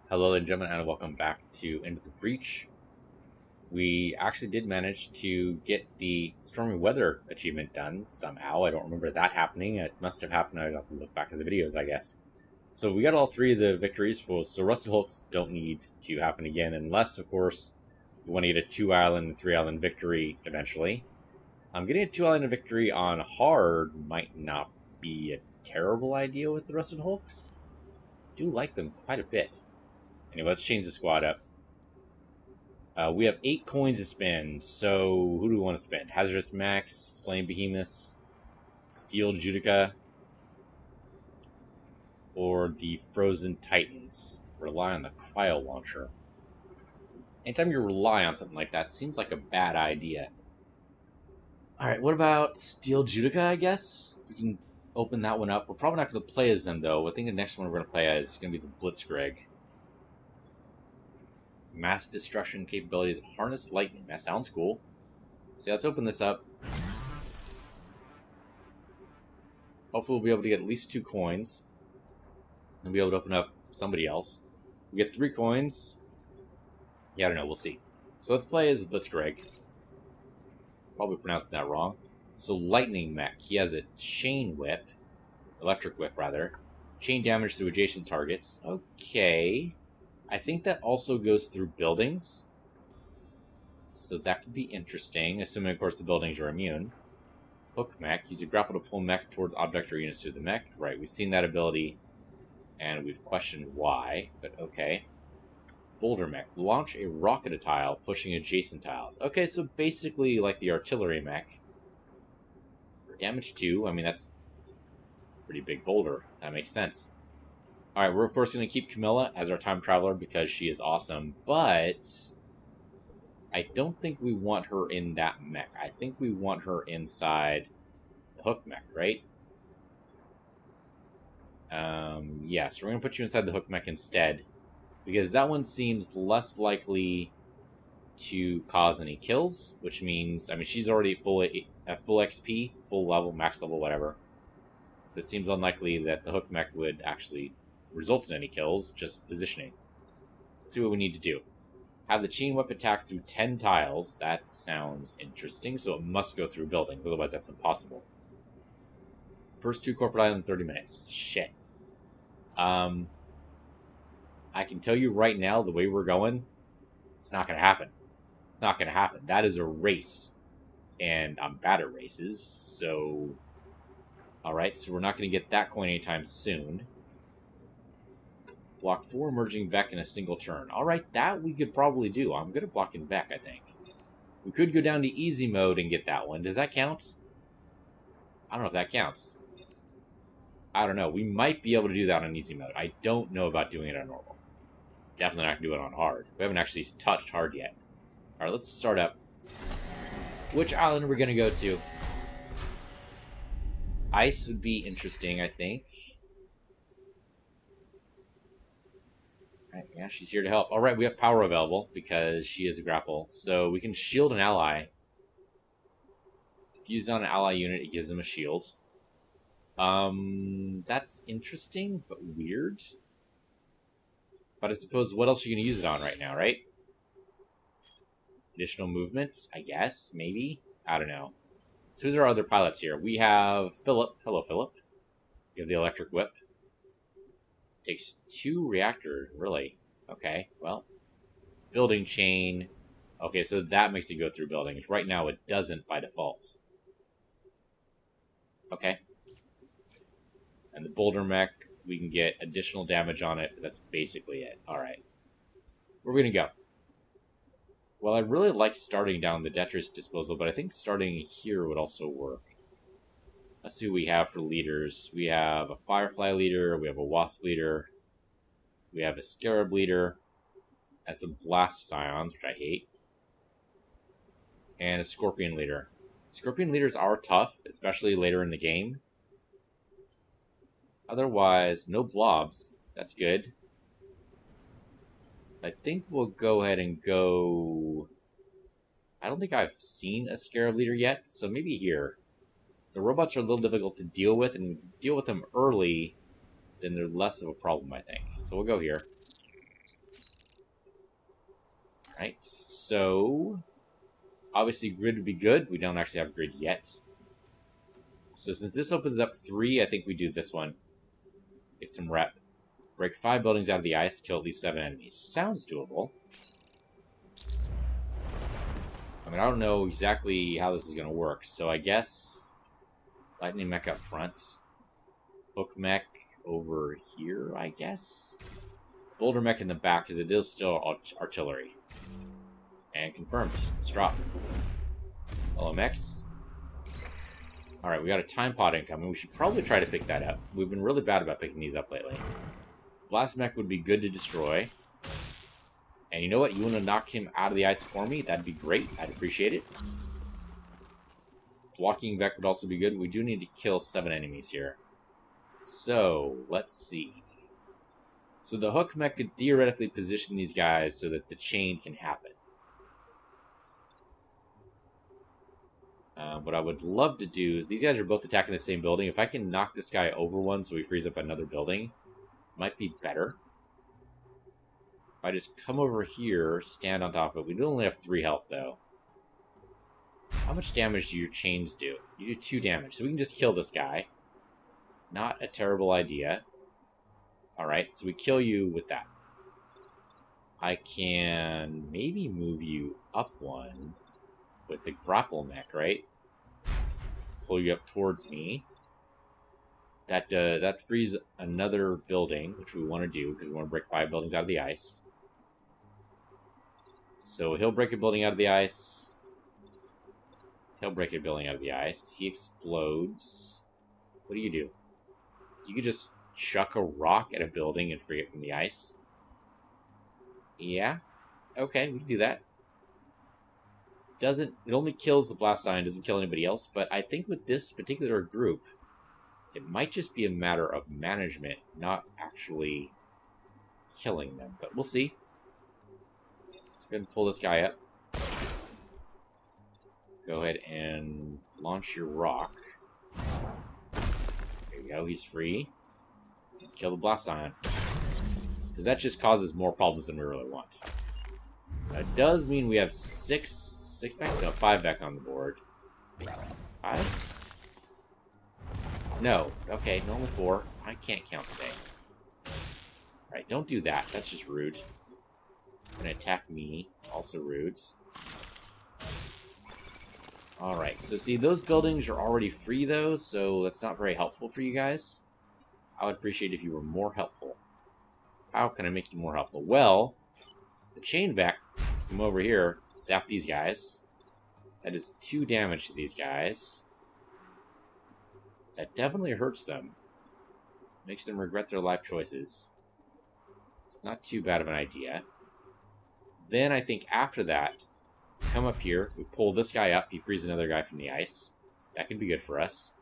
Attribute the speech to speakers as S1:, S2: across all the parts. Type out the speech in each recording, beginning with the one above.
S1: Hello, ladies and gentlemen, and welcome back to Into the Breach. We actually did manage to get the Stormy Weather achievement done somehow. I don't remember that happening. It must have happened. I'd have to look back at the videos, I guess. So we got all three of the victories. So Rusted Hulks don't need to happen again, unless, of course, we want to get a 2-island, 3-island victory eventually. Getting a 2-island victory on hard might not be a terrible idea with the Rusted Hulks. I do like them quite a bit. Anyway, let's change the squad up. We have 8 coins to spend, so who do we want to spend? Hazardous Max, Flame Behemoths, Steel Judica, or the Frozen Titans? Rely on the Cryo Launcher. Anytime you rely on something like that, seems like a bad idea. Alright, what about Steel Judica, I guess? We can open that one up. We're probably not going to play as them, though. I think the next one we're going to play as is going to be the Blitzkrieg. Mass destruction capabilities of harness lightning. That sounds cool. So let's open this up. Hopefully we'll be able to get at least 2 coins. And be able to open up somebody else. We get 3 coins. Yeah, I don't know. We'll see. So let's play as Blitzkrieg. Probably pronounced that wrong. So Lightning Mech. He has a chain whip. Electric whip, rather. Chain damage to adjacent targets. Okay. I think that also goes through buildings. So that could be interesting, assuming, of course, the buildings are immune. Hook Mech. Use a grapple to pull mech towards object or units through the mech. Right, we've seen that ability, and we've questioned why, but okay. Boulder Mech. Launch a rocket tile, pushing adjacent tiles. Okay, so basically like the artillery mech. Damage 2. I mean, that's a pretty big boulder. That makes sense. Alright, we're of course going to keep Camilla as our time traveler because she is awesome, but I don't think we want her in that mech. I think we want her inside the Hook Mech, right? Yeah, so we're going to put you inside the Hook Mech instead, because that one seems less likely to cause any kills, which means, I mean, she's already full XP, full level, max level, whatever. So it seems unlikely that the Hook Mech would actually result in any kills, just positioning. Let's see what we need to do. Have the chain whip attack through 10 tiles. That sounds interesting, so it must go through buildings, otherwise that's impossible. First 2 corporate items in 30 minutes. Shit. I can tell you right now, the way we're going, it's not going to happen. It's not going to happen. That is a race. And I'm bad at races, so... Alright, so we're not going to get that coin anytime soon. Block 4 emerging Vec in a single turn. Alright, that we could probably do. I'm good at blocking Vec, I think. We could go down to easy mode and get that one. Does that count? I don't know if that counts. I don't know. We might be able to do that on easy mode. I don't know about doing it on normal. Definitely not going to do it on hard. We haven't actually touched hard yet. Alright, let's start up. Which island are we going to go to? Ice would be interesting, I think. Alright, yeah, she's here to help. Alright, we have power available because she is a grapple. So we can shield an ally. If used on an ally unit, it gives them a shield. That's interesting, but weird. But I suppose, what else are you going to use it on right now, right? Additional movement, I guess, maybe? I don't know. So who's our other pilots here? We have Philip. Hello, Philip. You have the electric whip. Takes 2 reactor, really? Okay, well. Building chain. Okay, so that makes it go through buildings. Right now it doesn't by default. Okay. And the boulder mech, we can get additional damage on it, but that's basically it. Alright. Where are we going to go? Well, I really like starting down the Detritus disposal, but I think starting here would also work. Let's see what we have for leaders. We have a Firefly leader, we have a Wasp leader, we have a Scarab leader, and some Blast Scions, which I hate, and a Scorpion leader. Scorpion leaders are tough, especially later in the game. Otherwise, no blobs. That's good. So I think we'll go ahead and go... I don't think I've seen a Scarab leader yet, so maybe here. The robots are a little difficult to deal with, and deal with them early, then they're less of a problem, I think. So we'll go here. Right, so obviously grid would be good. We don't actually have grid yet. So since this opens up 3, I think we do this one. Get some rep. Break 5 buildings out of the ice, kill at least 7 enemies. Sounds doable. I mean, I don't know exactly how this is going to work, so I guess lightning mech up front. Hook mech over here, I guess? Boulder mech in the back, because it is still artillery. And confirmed. Let's drop. LMX. Alright, we got a time pod incoming. We should probably try to pick that up. We've been really bad about picking these up lately. Blast mech would be good to destroy. And you know what? You want to knock him out of the ice for me? That'd be great. I'd appreciate it. Walking mech would also be good. We do need to kill 7 enemies here. So, let's see. So the hook mech could theoretically position these guys so that the chain can happen. What I would love to do is, these guys are both attacking the same building. If I can knock this guy over one so he frees up another building, might be better. If I just come over here, stand on top of it. We do only have 3 health, though. How much damage do your chains do? You do 2 damage, so we can just kill this guy. Not a terrible idea. Alright, so we kill you with that. I can maybe move you up one with the grapple mech, right? Pull you up towards me. That frees another building, which we want to do, because we want to break 5 buildings out of the ice. So he'll break a building out of the ice. He'll break a building out of the ice. He explodes. What do? You could just chuck a rock at a building and free it from the ice. Yeah. Okay, we can do that. It only kills the blast ion, doesn't kill anybody else, but I think with this particular group, it might just be a matter of management, not actually killing them. But we'll see. Let's go ahead and pull this guy up. Go ahead and launch your rock. There you go, he's free. Kill the blast ion. Because that just causes more problems than we really want. That does mean we have 5 back on the board. 5? No. Okay, only 4. I can't count today. Alright, don't do that. That's just rude. Gonna attack me. Also rude. Alright, so see, those buildings are already free, though, so that's not very helpful for you guys. I would appreciate if you were more helpful. How can I make you more helpful? Well, the chain back, come over here, zap these guys. That is 2 damage to these guys. That definitely hurts them. Makes them regret their life choices. It's not too bad of an idea. Then I think after that, come up here, we pull this guy up, he frees another guy from the ice. That can be good for us.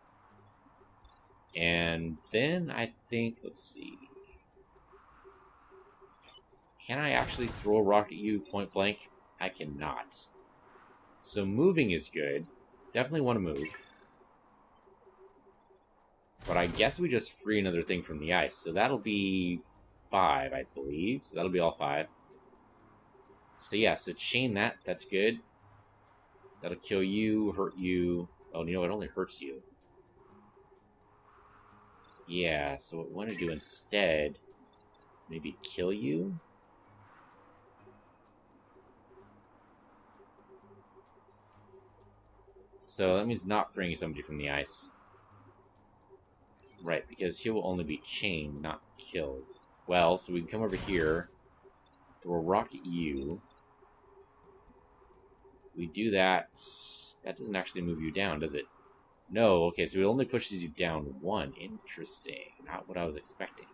S1: And then I think, let's see. Can I actually throw a rock at you point blank? I cannot. So moving is good. Definitely want to move. But I guess we just free another thing from the ice. So that'll be 5, I believe. So that'll be all 5. So yeah, so chain that. That's good. That'll kill you, hurt you. Oh, you know, it only hurts you. Yeah, so what we want to do instead is maybe kill you. So that means not freeing somebody from the ice. Right, because he will only be chained, not killed. Well, so we can come over here, throw a rock at you. We do that. That doesn't actually move you down, does it? No, okay, so it only pushes you down 1. Interesting. Not what I was expecting.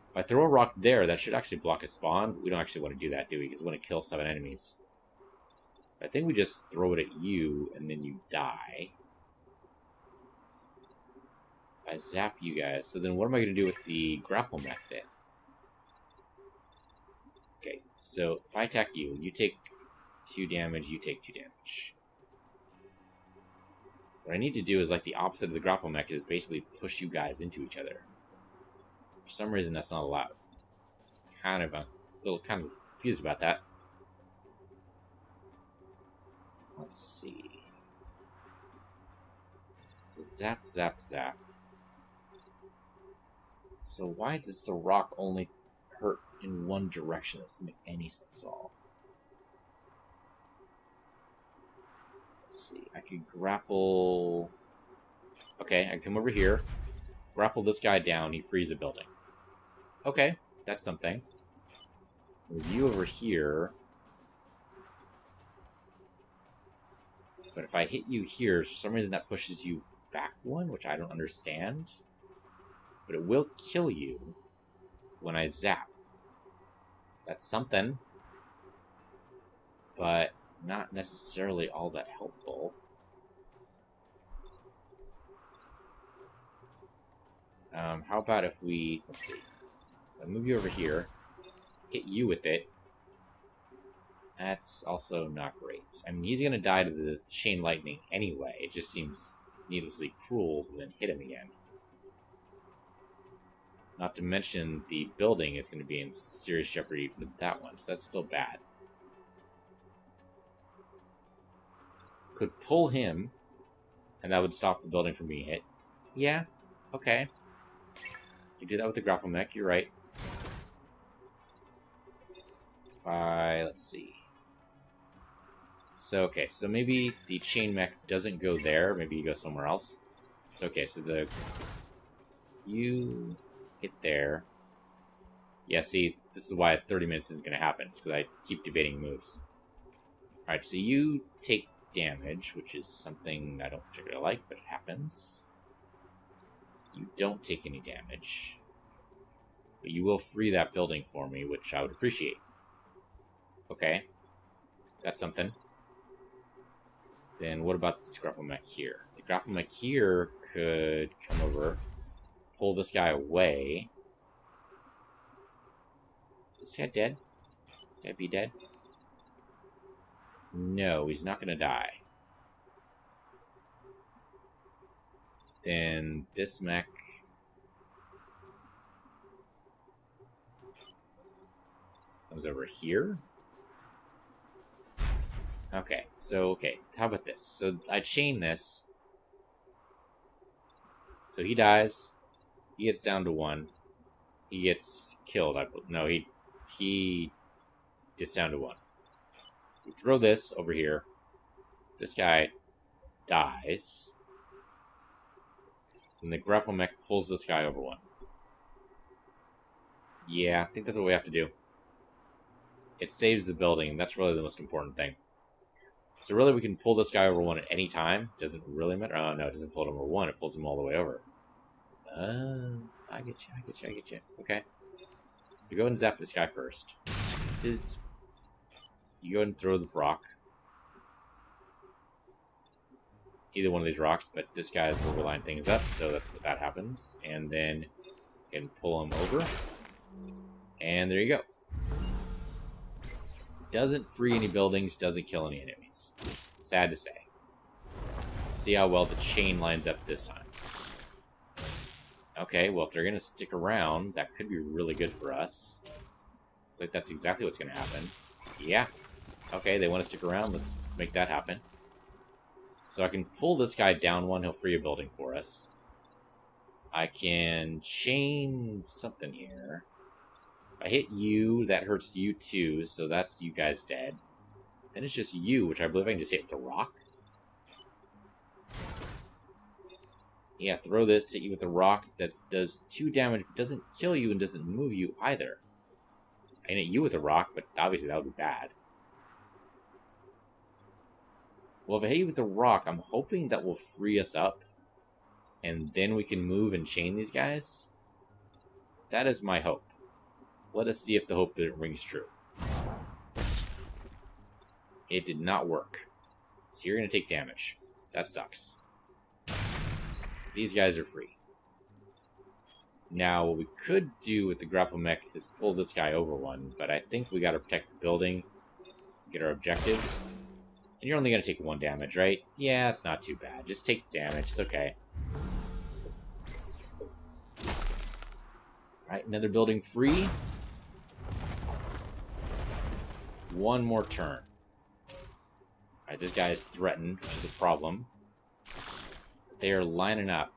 S1: If I throw a rock there, that should actually block a spawn. We don't actually want to do that, do we? Because we want to kill 7 enemies. So I think we just throw it at you, and then you die. I zap you guys. So then what am I going to do with the grapple mech then? Okay, so if I attack you, you take 2 damage, you take 2 damage. What I need to do is like the opposite of the grapple mech is basically push you guys into each other. For some reason that's not allowed. Kind of confused about that. Let's see. So zap, zap, zap. So why does the rock only hurt in one direction? That doesn't make any sense at all. Let's see. I could grapple... Okay, I can come over here. Grapple this guy down. He frees a building. Okay, that's something. Move you over here. But if I hit you here, for some reason that pushes you back one, which I don't understand. But it will kill you when I zap. That's something. But not necessarily all that helpful. How about if we... Let's see. I'll move you over here. Hit you with it. That's also not great. I mean, he's going to die to the chain lightning anyway. It just seems needlessly cruel to then hit him again. Not to mention the building is going to be in serious jeopardy for that one, so that's still bad. Could pull him, and that would stop the building from being hit. Yeah, okay. You do that with the grapple mech, you're right. Let's see. So, okay, so maybe the chain mech doesn't go there. Maybe you go somewhere else. So, okay, so you hit there. Yeah, see, this is why 30 minutes isn't going to happen. It's because I keep debating moves. Alright, so you take damage, which is something I don't particularly like, but it happens. You don't take any damage. But you will free that building for me, which I would appreciate. Okay. That's something. Then what about this grapple mech here? The grapple mech here could come over, pull this guy away. Is this guy dead? Is this guy be dead? No, he's not going to die. Then this mech... comes over here. Okay, how about this? So I chain this. So he dies. He gets down to 1. He gets killed. No, he gets down to 1. We throw this over here. This guy dies. And the grapple mech pulls this guy over 1. Yeah, I think that's what we have to do. It saves the building, and that's really the most important thing. So really, we can pull this guy over 1 at any time. Doesn't really matter. Oh, no, it doesn't pull him over 1. It pulls him all the way over. I get you. Okay. So go ahead and zap this guy first. You go ahead and throw the rock. Either one of these rocks, but this guy is where we line things up, so that's what that happens. And then you can pull him over. And there you go. Doesn't free any buildings, doesn't kill any enemies. Sad to say. See how well the chain lines up this time. Okay, well, if they're going to stick around, that could be really good for us. Looks like that's exactly what's going to happen. Yeah. Okay, they want to stick around. Let's make that happen. So I can pull this guy down 1. He'll free a building for us. I can chain something here. If I hit you, that hurts you too, so that's you guys dead. Then it's just you, which I believe I can just hit with the rock. Yeah, throw this, hit you with the rock. That does 2 damage, but doesn't kill you and doesn't move you either. I can hit you with a rock, but obviously that would be bad. Well, if I hit you with the rock, I'm hoping that will free us up. And then we can move and chain these guys. That is my hope. Let us see if the hope rings true. It did not work. So you're going to take damage. That sucks. These guys are free. Now, what we could do with the grapple mech is pull this guy over 1, but I think we got to protect the building, get our objectives. And you're only going to take 1 damage, right? Yeah, it's not too bad. Just take damage. It's okay. Alright, another building free. 1 more turn. Alright, this guy is threatened, which is a problem. They are lining up.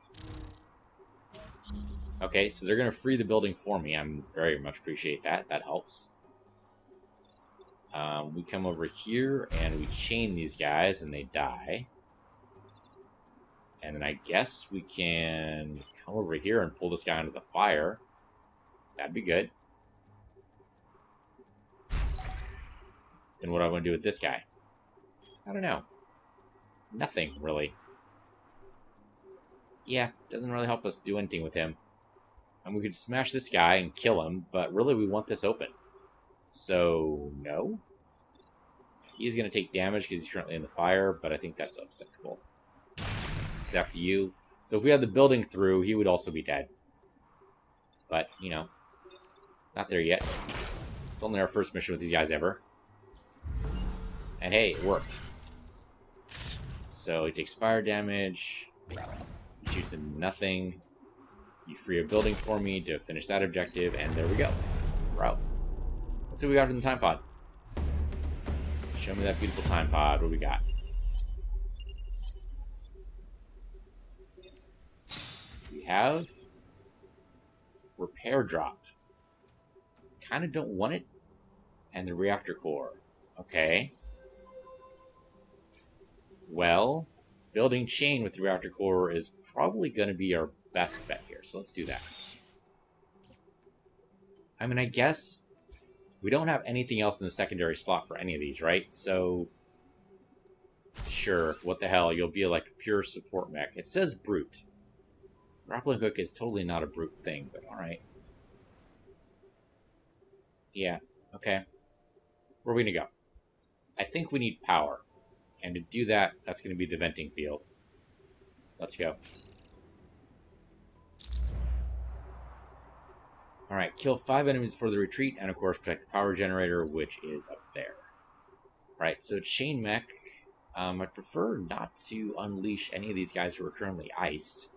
S1: Okay, so they're going to free the building for me. I'm very much appreciate that. That helps. We come over here, and we chain these guys, and they die. And then I guess we can come over here and pull this guy into the fire. That'd be good. Then what do I want to do with this guy? I don't know. Nothing, really. Yeah, doesn't really help us do anything with him. And we could smash this guy and kill him, but really we want this open. So, no. He's going to take damage because he's currently in the fire, but I think that's acceptable. It's up to you. So if we had the building through, he would also be dead. But, you know, not there yet. It's only our first mission with these guys ever. And hey, it worked. So he takes fire damage. He shoots into nothing. You free a building for me to finish that objective, and there we go. We're out. Let's see what we got from the time pod. Show me that beautiful time pod. What do we got? We have repair drop. Kind of don't want it. And the reactor core. Okay. Well, building chain with the reactor core is probably going to be our best bet here. So let's do that. I mean, I guess we don't have anything else in the secondary slot for any of these, right? So, sure, what the hell? You'll be like a pure support mech. It says brute. Grappling hook is totally not a brute thing, but alright. Yeah, okay. Where are we going to go? I think we need power. And to do that, that's going to be the venting field. Let's go. Alright, kill 5 enemies for the retreat, and of course protect the power generator, which is up there. Alright, so chain mech. I'd prefer not to unleash any of these guys who are currently iced.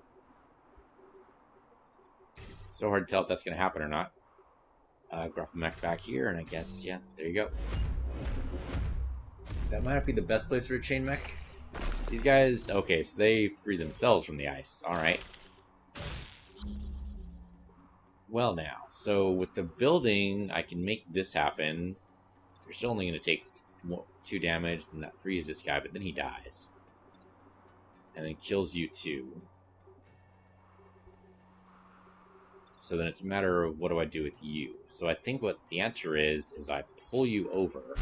S1: So hard to tell if that's going to happen or not. Grapple mech back here, and I guess, yeah, there you go. That might not be the best place for a chain mech. These guys, okay, so they free themselves from the ice. Alright. Well now, so with the building, I can make this happen. You're still only going to take 2 damage, and that frees this guy, but then he dies. And then kills you too. So then it's a matter of what do I do with you. So I think what the answer is I pull you over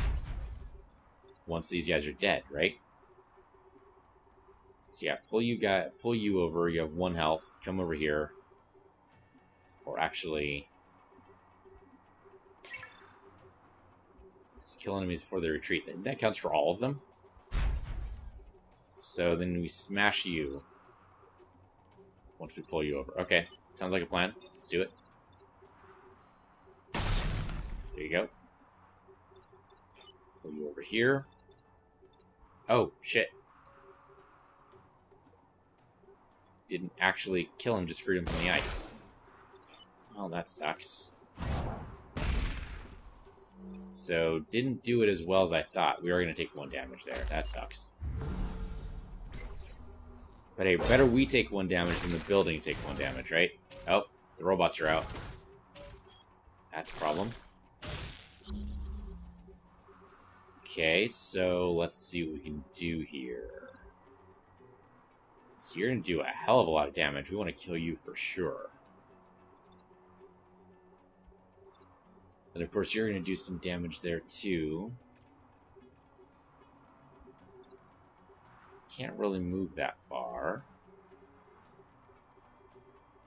S1: once these guys are dead, right? So yeah, pull you over, you have 1 health, come over here. Or actually, just kill enemies before they retreat. That counts for all of them. So then we smash you once we pull you over. Okay, sounds like a plan. Let's do it. There you go. Pull you over here. Oh, shit. Didn't actually kill him, just freed him from the ice. Oh, that sucks. So, didn't do it as well as I thought. We are going to take 1 damage there. That sucks. But hey, better we take 1 damage than the building take 1 damage, right? Oh, the robots are out. That's a problem. Okay, so let's see what we can do here. So you're going to do a hell of a lot of damage. We want to kill you for sure. And of course, you're going to do some damage there, too. Can't really move that far.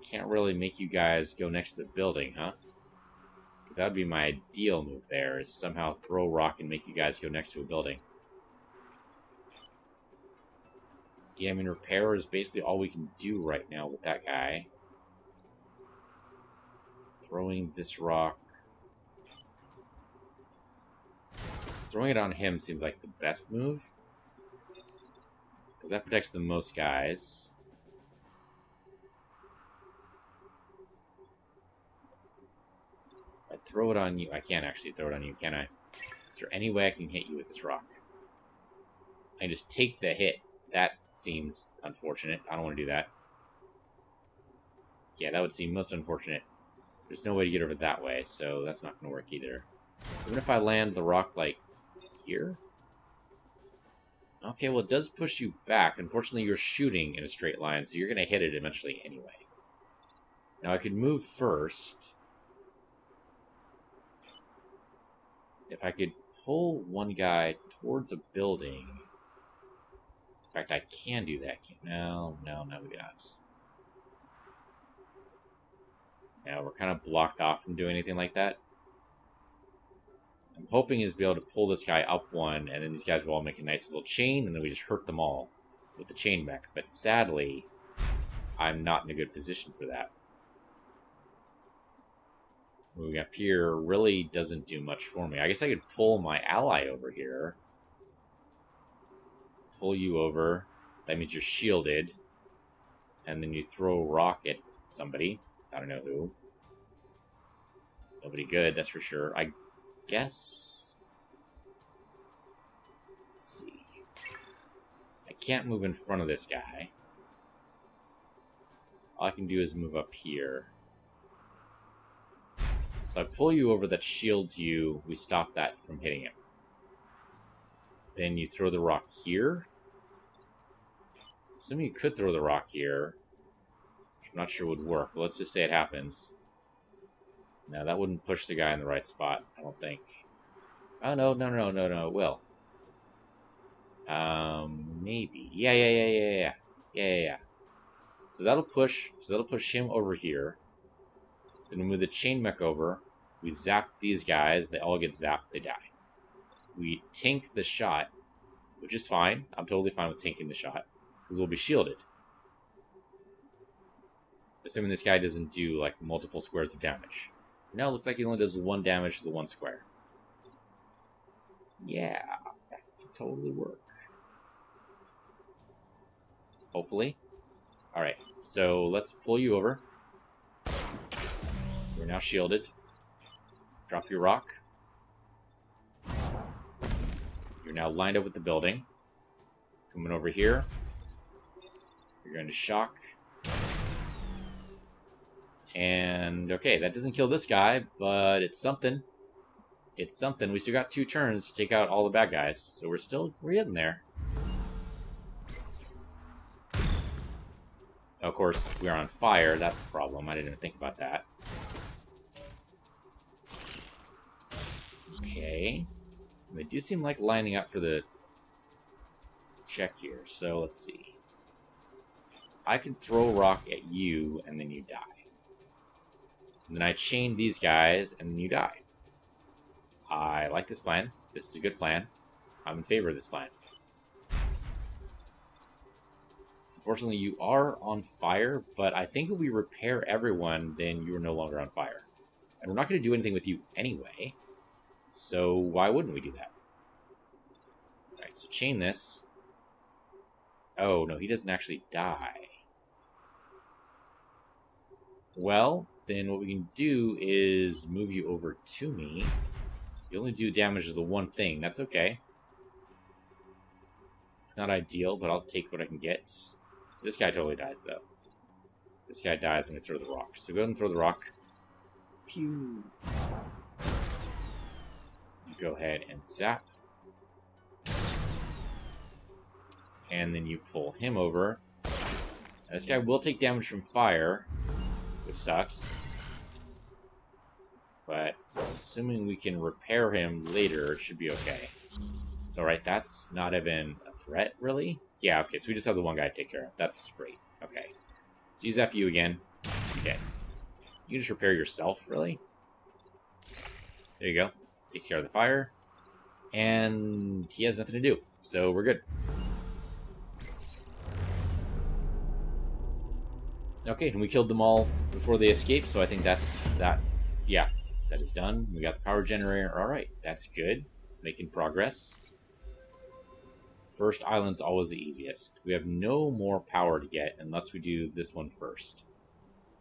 S1: Can't really make you guys go next to the building, huh? Because that would be my ideal move there, is somehow throw a rock and make you guys go next to a building. Yeah, I mean, repair is basically all we can do right now with that guy. Throwing this rock. Throwing it on him seems like the best move. Because that protects the most guys. If I throw it on you... I can't actually throw it on you, can I? Is there any way I can hit you with this rock? I can just take the hit. That seems unfortunate. I don't want to do that. Yeah, that would seem most unfortunate. There's no way to get over that way, so that's not going to work either. Even if I land the rock, like, here? Okay, well, it does push you back. Unfortunately, you're shooting in a straight line, so you're going to hit it eventually anyway. Now, I could move first. If I could pull one guy towards a building... In fact, I can do that. No, maybe not. Now, we're kind of blocked off from doing anything like that. I'm hoping is be able to pull this guy up one, and then these guys will all make a nice little chain, and then we just hurt them all with the chain mech. But sadly, I'm not in a good position for that. Moving up here really doesn't do much for me. I guess I could pull my ally over here. Pull you over. That means you're shielded. And then you throw a rock at somebody. I don't know who. Nobody good, that's for sure. I guess... Let's see. I can't move in front of this guy. All I can do is move up here. So I pull you over, that shields you. We stop that from hitting him. Then you throw the rock here. Assuming you could throw the rock here. I'm not sure would work, but let's just say it happens. No, that wouldn't push the guy in the right spot, I don't think. Oh, no, it will. Maybe. Yeah. So that'll push him over here. Then we move the chain mech over. We zap these guys. They all get zapped. They die. We tank the shot, which is fine. I'm totally fine with tanking the shot, because we'll be shielded. Assuming this guy doesn't do, like, multiple squares of damage. No, it looks like he only does 1 damage to the 1 square. Yeah, that can totally work. Hopefully. Alright, so let's pull you over. We're now shielded. Drop your rock. You're now lined up with the building. Coming over here. You're going to shock. And, okay, that doesn't kill this guy, but it's something. It's something. We still got 2 turns to take out all the bad guys, so we're getting there. Of course, we're on fire. That's a problem. I didn't even think about that. Okay. They do seem like lining up for the check here, so let's see. I can throw a rock at you, and then you die. And then I chain these guys, and then you die. I like this plan. This is a good plan. I'm in favor of this plan. Unfortunately, you are on fire, but I think if we repair everyone, then you are no longer on fire. And we're not going to do anything with you anyway, so why wouldn't we do that? Alright, so chain this. Oh, no, he doesn't actually die. Well, then what we can do is move you over to me. You only do damage to the 1 thing. That's okay. It's not ideal, but I'll take what I can get. This guy totally dies, though. This guy dies when we throw the rock. So go ahead and throw the rock. Pew! You go ahead and zap. And then you pull him over. Now, this guy will take damage from fire, which sucks. But assuming we can repair him later, it should be okay. So, right, that's not even a threat, really? Yeah, okay, so we just have the 1 guy to take care of. That's great. Okay. So you zap you again. Okay. You can just repair yourself, really? There you go. Takes care of the fire. And he has nothing to do. So we're good. Okay, and we killed them all before they escaped, so I think that's that. Yeah, that is done. We got the power generator. Alright, that's good. Making progress. First island's always the easiest. We have no more power to get unless we do this one first.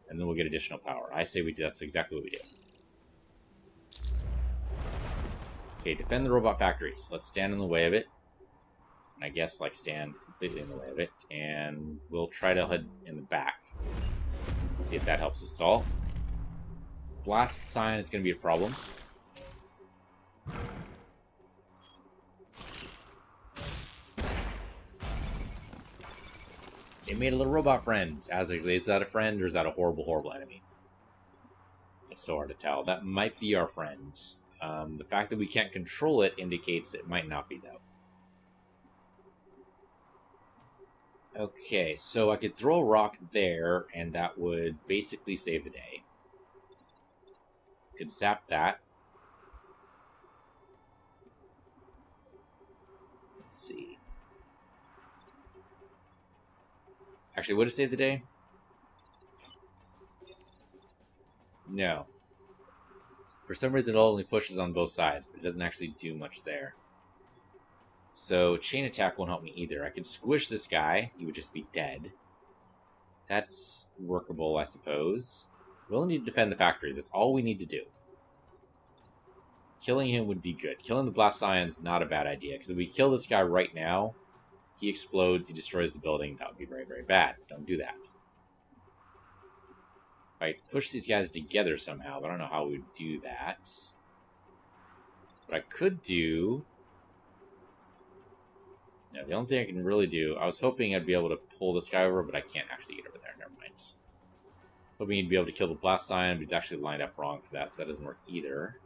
S1: And then we'll get additional power. I say we do. That's exactly what we do. Okay, defend the robot factories. Let's stand in the way of it. I guess, like, stand completely in the way of it. And we'll try to head in the back. See if that helps us at all. Blast Scion is going to be a problem. It made a little robot friend. Is that a friend or is that a horrible, horrible enemy? It's so hard to tell. That might be our friend. The fact that we can't control it indicates it might not be, though. Okay, so I could throw a rock there, and that would basically save the day. Could zap that. Let's see. Actually, would it save the day? No. For some reason, it only pushes on both sides, but it doesn't actually do much there. So, chain attack won't help me either. I could squish this guy. He would just be dead. That's workable, I suppose. We only need to defend the factories. That's all we need to do. Killing him would be good. Killing the Blast Scion is not a bad idea, because if we kill this guy right now, he explodes, he destroys the building. That would be very, very bad. Don't do that. If I push these guys together somehow, but I don't know how we would do that. What I could do... No, the only thing I can really do... I was hoping I'd be able to pull this guy over, but I can't actually get over there. Never mind. I was hoping he'd be able to kill the Blast Scion, but he's actually lined up wrong for that, so that doesn't work either.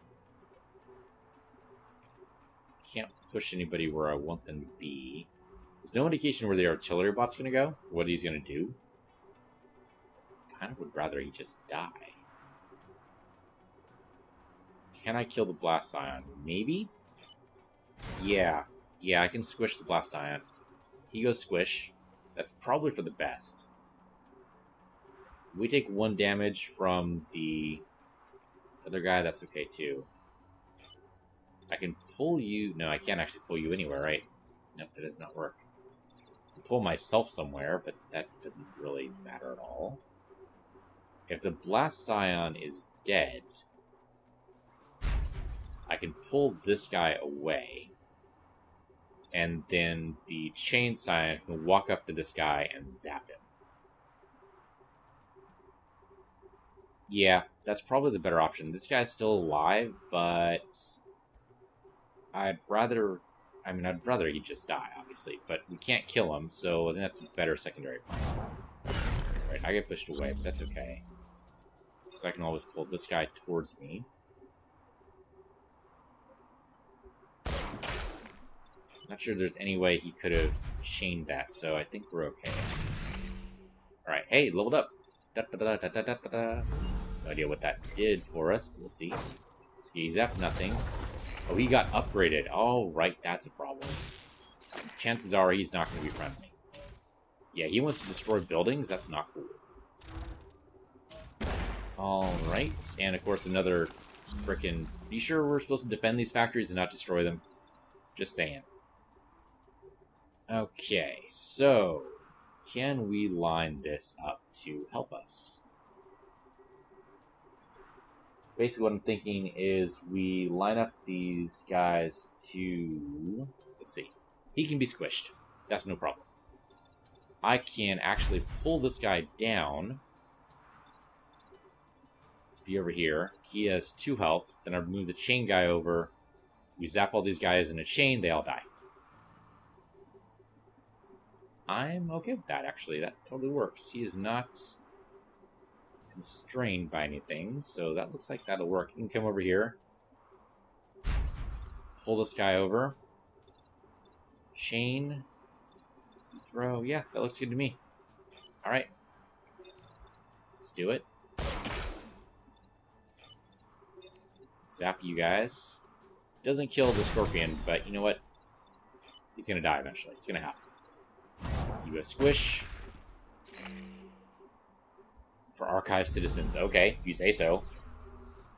S1: Can't push anybody where I want them to be. There's no indication where the artillery bot's going to go, what he's going to do. Kind of would rather he just die. Can I kill the Blast Scion? Maybe? Yeah. Yeah, I can squish the Blast Scion. He goes squish. That's probably for the best. We take 1 damage from the other guy, that's okay too. I can pull you... No, I can't actually pull you anywhere, right? Nope, that does not work. I can pull myself somewhere, but that doesn't really matter at all. If the Blast Scion is dead, I can pull this guy away. And then the Chain Scion can walk up to this guy and zap him. Yeah, that's probably the better option. This guy's still alive, but... I'd rather he'd just die, obviously, but we can't kill him, so I think that's a better secondary plan. Right, I get pushed away, but that's okay. Because I can always pull this guy towards me. Not sure there's any way he could have chained that, so I think we're okay. Alright, hey, leveled up! Da, da, da, da, da, da, da. No idea what that did for us, but we'll see. He zapped nothing. Oh, he got upgraded. Oh, right, that's a problem. Chances are he's not going to be friendly. Yeah, he wants to destroy buildings? That's not cool. Alright, and of course another frickin'... You sure we're supposed to defend these factories and not destroy them? Just saying. Okay, so... Can we line this up to help us? Basically what I'm thinking is we line up these guys to... Let's see. He can be squished. That's no problem. I can actually pull this guy down. To be over here. He has 2 health. Then I move the chain guy over. We zap all these guys in a chain. They all die. I'm okay with that, actually. That totally works. He is not... constrained by anything, so that looks like that'll work. You can come over here, pull this guy over, chain, throw. Yeah, that looks good to me. All right, let's do it. Zap you guys. Doesn't kill the scorpion, but you know what? He's gonna die eventually. It's gonna happen. You go squish. For Archive Citizens. Okay, if you say so.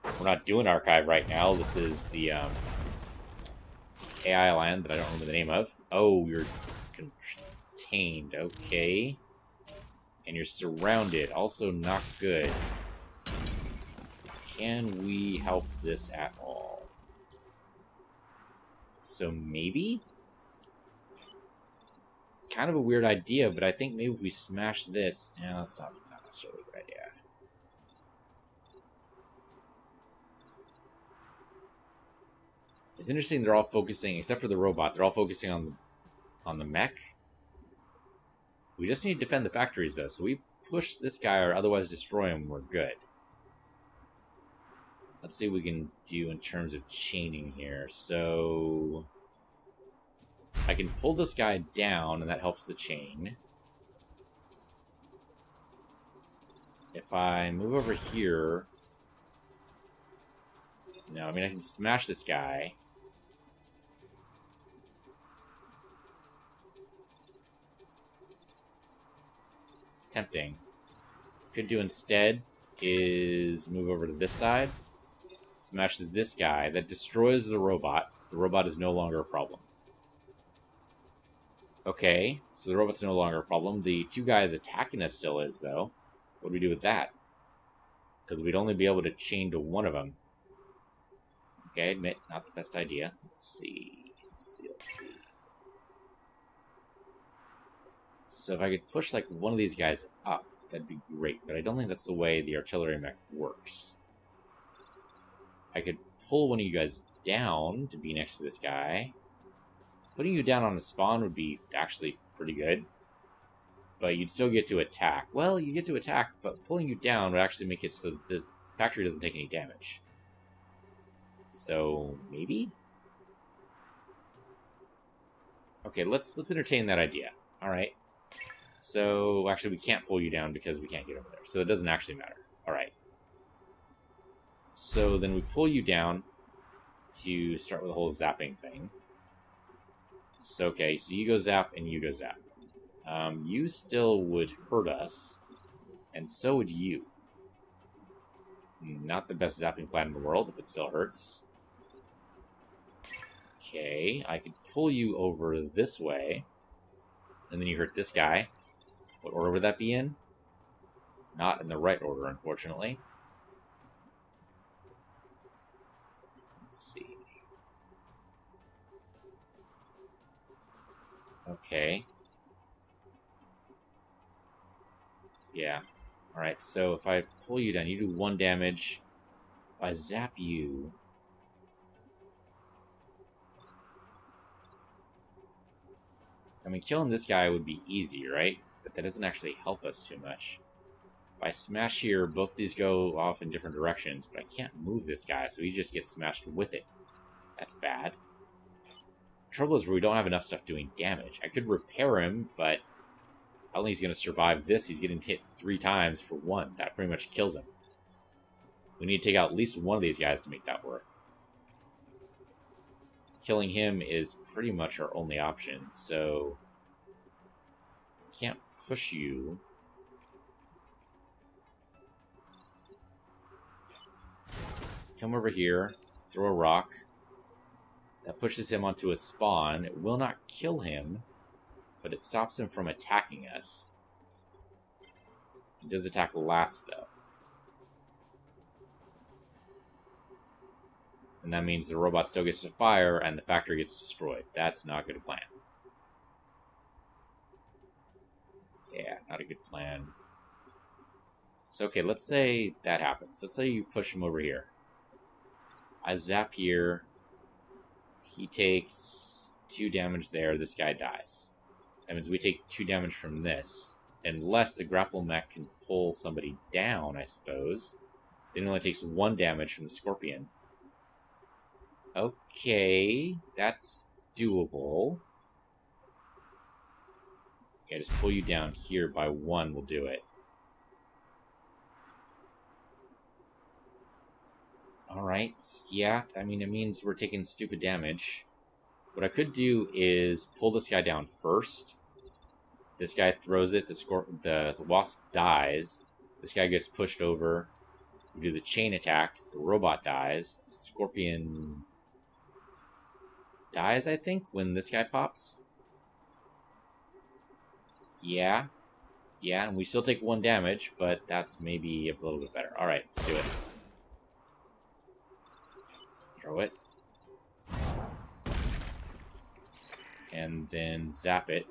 S1: We're not doing Archive right now. This is the AI land that I don't remember the name of. Oh, you're contained. Okay. And you're surrounded. Also not good. Can we help this at all? So maybe? kind of a weird idea, but I think maybe if we smash this... Yeah, that's not necessarily a good idea. It's interesting they're all focusing, except for the robot, they're all focusing on the mech. We just need to defend the factories, though, so we push this guy or otherwise destroy him, we're good. Let's see what we can do in terms of chaining here. So... I can pull this guy down, and that helps the chain. If I move over here... No, I mean, I can smash this guy. It's tempting. Could do instead is move over to this side. Smash this guy. That destroys the robot. The robot is no longer a problem. Okay, so the robot's no longer a problem. The two guys attacking us still is, though. What do we do with that? Because we'd only be able to chain to one of them. Okay, I admit, not the best idea. Let's see. So if I could push, like, one of these guys up, that'd be great. But I don't think that's the way the artillery mech works. I could pull one of you guys down to be next to this guy. Putting you down on a spawn would be actually pretty good. But you'd still get to attack. Well, you get to attack, but pulling you down would actually make it so that the factory doesn't take any damage. So, maybe? Okay, let's entertain that idea. Alright. So, actually, we can't pull you down because we can't get over there. So, it doesn't actually matter. Alright. So, then we pull you down to start with the whole zapping thing. So, okay, so you go zap and you go zap. You still would hurt us, and so would you. Not the best zapping plan in the world, if it still hurts. Okay, I could pull you over this way, and then you hurt this guy. What order would that be in? Not in the right order, unfortunately. Let's see. Okay. Yeah. Alright, so if I pull you down, you do 1 damage. If I zap you... I mean, killing this guy would be easy, right? But that doesn't actually help us too much. If I smash here, both of these go off in different directions, but I can't move this guy, so he just gets smashed with it. That's bad. The trouble is we don't have enough stuff doing damage. I could repair him, but I don't think he's going to survive this. He's getting hit 3 times for 1. That pretty much kills him. We need to take out at least one of these guys to make that work. Killing him is pretty much our only option, so... Can't push you. Come over here, throw a rock. That pushes him onto a spawn. It will not kill him, but it stops him from attacking us. He does attack last, though. And that means the robot still gets to fire, and the factory gets destroyed. That's not a good plan. Yeah, not a good plan. So, okay, let's say that happens. Let's say you push him over here. I zap here. He takes 2 damage there. This guy dies. That means we take 2 damage from this. Unless the grapple mech can pull somebody down, I suppose. Then it only takes 1 damage from the scorpion. Okay, that's doable. Yeah, just pull you down here by 1 will do it. Alright, yeah, I mean, it means we're taking stupid damage. What I could do is pull this guy down first. This guy throws it, the wasp dies. This guy gets pushed over. We do the chain attack, the robot dies. The scorpion dies, I think, when this guy pops. Yeah. Yeah, and we still take 1 damage, but that's maybe a little bit better. Alright, let's do it. Throw it. And then zap it.